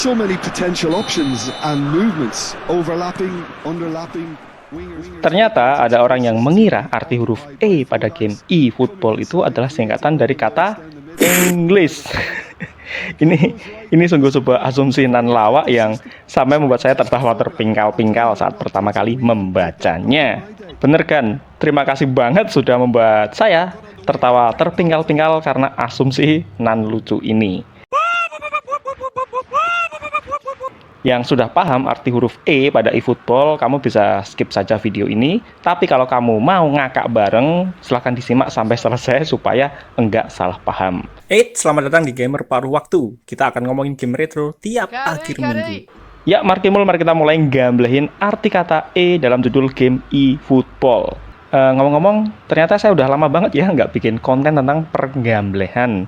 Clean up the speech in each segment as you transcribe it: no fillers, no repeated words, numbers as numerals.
So many potential options and movements, overlapping, underlapping. Ternyata ada orang yang mengira arti huruf E pada game eFootball itu adalah singkatan dari kata English. Ini sungguh sebuah asumsi nan lawak yang sampai membuat saya tertawa terpingkal-pingkal saat pertama kali membacanya. Bener kan? Terima kasih banget sudah membuat saya tertawa terpingkal-pingkal karena asumsi nan lucu ini. Yang sudah paham arti huruf E pada eFootball, kamu bisa skip saja video ini. Tapi kalau kamu mau ngakak bareng, silahkan disimak sampai selesai supaya enggak salah paham. Selamat datang di Gamer Paruh Waktu. Kita akan ngomongin game retro tiap akhir minggu. Ya, mari kita mulai gamblehin arti kata E dalam judul game eFootball. Ngomong-ngomong, ternyata saya udah lama banget ya nggak bikin konten tentang pergamblehan.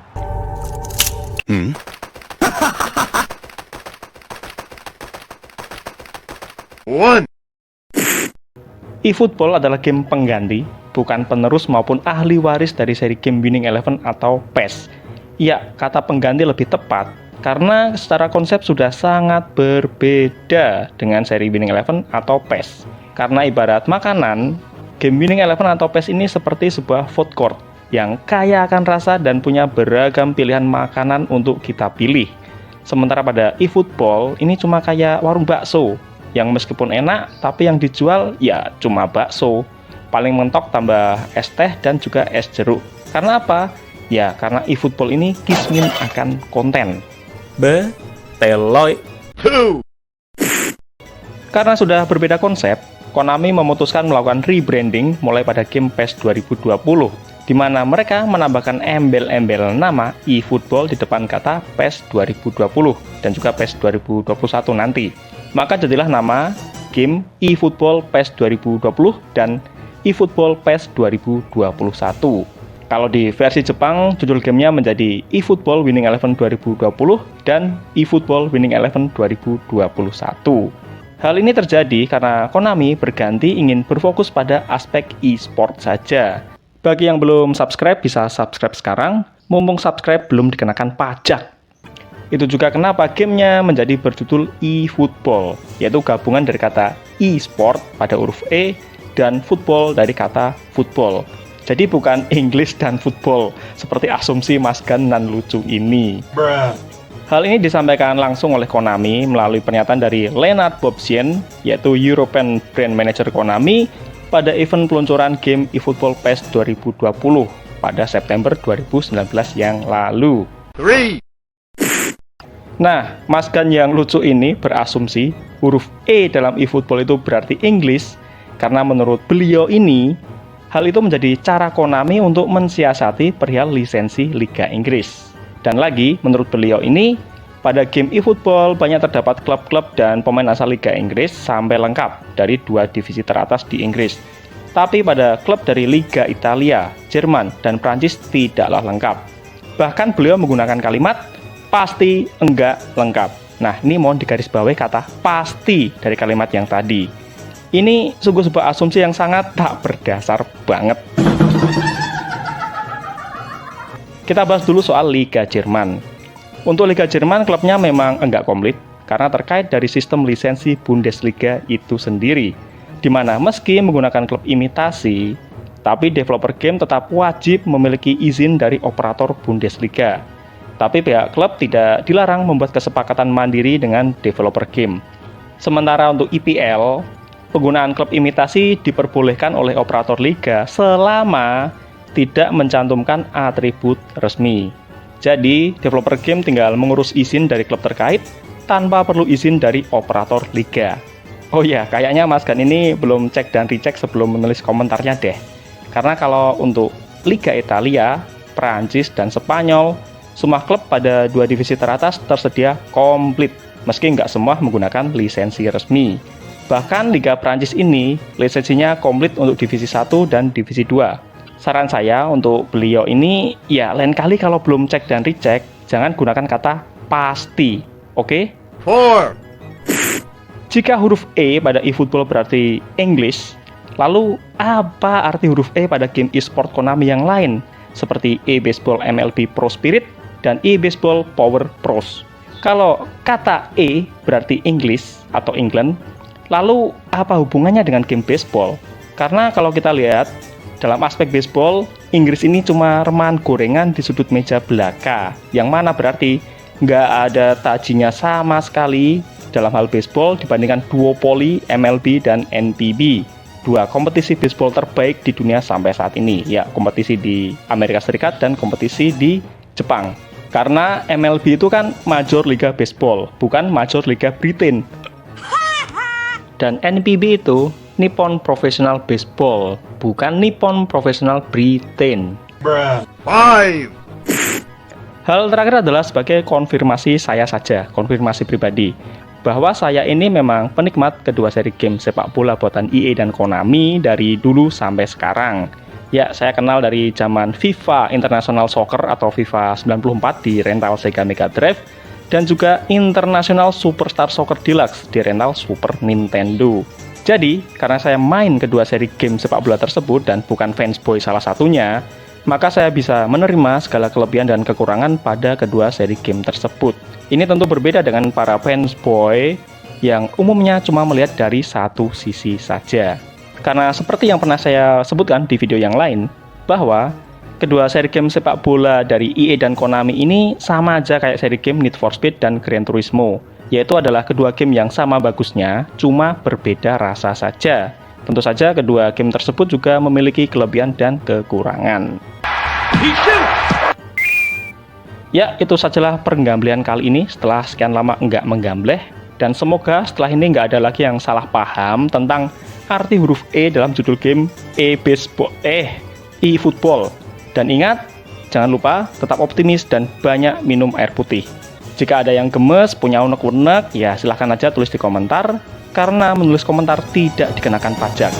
eFootball adalah game pengganti, bukan penerus maupun ahli waris dari seri game Winning Eleven atau PES. Ya, kata pengganti lebih tepat, karena secara konsep sudah sangat berbeda dengan seri Winning Eleven atau PES. Karena ibarat makanan, game Winning Eleven atau PES ini seperti sebuah food court yang kaya akan rasa dan punya beragam pilihan makanan untuk kita pilih. Sementara pada eFootball, ini cuma kayak warung bakso, yang meskipun enak, tapi yang dijual ya cuma bakso. Paling mentok tambah es teh dan juga es jeruk. Karena apa? Ya, karena eFootball ini kismin akan konten. Beteloy. Karena sudah berbeda konsep, Konami memutuskan melakukan rebranding mulai pada game PES 2020, di mana mereka menambahkan embel-embel nama eFootball di depan kata PES 2020 dan juga PES 2021 nanti. Maka jadilah nama game eFootball PES 2020 dan eFootball PES 2021. Kalau di versi Jepang, judul gamenya menjadi eFootball Winning Eleven 2020 dan eFootball Winning Eleven 2021. Hal ini terjadi karena Konami berganti ingin berfokus pada aspek e-sport saja. Bagi yang belum subscribe, bisa subscribe sekarang, mumpung subscribe belum dikenakan pajak. Itu juga kenapa gamenya menjadi berjudul eFootball, yaitu gabungan dari kata e-sport pada huruf E dan football dari kata football. Jadi bukan English dan football, seperti asumsi Mas Gan nan lucu ini. Hal ini disampaikan langsung oleh Konami melalui pernyataan dari Lennart Bobsien, yaitu European Brand Manager Konami, pada event peluncuran game eFootball PES 2020 pada September 2019 yang lalu. Nah, Mas Gan yang lucu ini berasumsi huruf E dalam eFootball itu berarti English, karena menurut beliau ini, hal itu menjadi cara Konami untuk mensiasati perihal lisensi Liga Inggris. Dan lagi, menurut beliau ini, pada game eFootball banyak terdapat klub-klub dan pemain asal Liga Inggris sampai lengkap dari 2 divisi teratas di Inggris. Tapi pada klub dari Liga Italia, Jerman, dan Prancis tidaklah lengkap. Bahkan beliau menggunakan kalimat pasti enggak lengkap. Nah, ini mohon digarisbawahi kata pasti dari kalimat yang tadi. Ini sungguh sebuah asumsi yang sangat tak berdasar banget. Kita bahas dulu soal Liga Jerman. Untuk Liga Jerman, klubnya memang enggak komplit karena terkait dari sistem lisensi Bundesliga itu sendiri, di mana meski menggunakan klub imitasi, tapi developer game tetap wajib memiliki izin dari operator Bundesliga. Tapi pihak klub tidak dilarang membuat kesepakatan mandiri dengan developer game. Sementara untuk IPL, penggunaan klub imitasi diperbolehkan oleh operator liga selama tidak mencantumkan atribut resmi. Jadi, developer game tinggal mengurus izin dari klub terkait tanpa perlu izin dari operator liga. Oh ya, kayaknya Mas Gan ini belum cek dan recheck sebelum menulis komentarnya deh. Karena kalau untuk Liga Italia, Prancis, dan Spanyol, semua klub pada 2 divisi teratas tersedia komplit, meski nggak semua menggunakan lisensi resmi. Bahkan Liga Prancis ini, lisensinya komplit untuk divisi 1 dan divisi 2. Saran saya untuk beliau ini, ya lain kali kalau belum cek dan recheck, jangan gunakan kata pasti, oke? 4. Jika huruf E pada eFootball berarti English, lalu apa arti huruf E pada game e-sport Konami yang lain, seperti eBaseball MLB Pro Spirit dan eBaseball Power Pros? Kalau kata E berarti English atau England, lalu apa hubungannya dengan game baseball? Karena kalau kita lihat dalam aspek baseball, Inggris ini cuma reman gorengan di sudut meja belaka, yang mana berarti nggak ada tajinya sama sekali dalam hal baseball dibandingkan duopoli MLB dan NPB, dua kompetisi baseball terbaik di dunia sampai saat ini. Ya, kompetisi di Amerika Serikat dan kompetisi di Jepang. Karena MLB itu kan Major Liga Baseball, bukan Major Liga Britain. Dan NPB itu Nippon Professional Baseball, bukan Nippon Professional Britain. Hal terakhir adalah sebagai konfirmasi saya saja, konfirmasi pribadi, bahwa saya ini memang penikmat kedua seri game sepak bola buatan EA dan Konami dari dulu sampai sekarang. Ya, saya kenal dari zaman FIFA International Soccer atau FIFA 94 di rental Sega Mega Drive, dan juga International Superstar Soccer Deluxe di rental Super Nintendo. Jadi, karena saya main kedua seri game sepak bola tersebut dan bukan fansboy salah satunya, maka saya bisa menerima segala kelebihan dan kekurangan pada kedua seri game tersebut. Ini tentu berbeda dengan para fansboy yang umumnya cuma melihat dari satu sisi saja. Karena seperti yang pernah saya sebutkan di video yang lain, bahwa kedua seri game sepak bola dari EA dan Konami ini sama aja kayak seri game Need for Speed dan Gran Turismo, yaitu adalah kedua game yang sama bagusnya, cuma berbeda rasa saja. Tentu saja kedua game tersebut juga memiliki kelebihan dan kekurangan. Ya, itu sajalah penggamblean kali ini setelah sekian lama nggak menggambleh. Dan semoga setelah ini nggak ada lagi yang salah paham tentang arti huruf E dalam judul game eFootball. Dan ingat, jangan lupa tetap optimis dan banyak minum air putih. Jika ada yang gemes, punya unek-unek, ya silahkan aja tulis di komentar, karena menulis komentar tidak dikenakan pajak.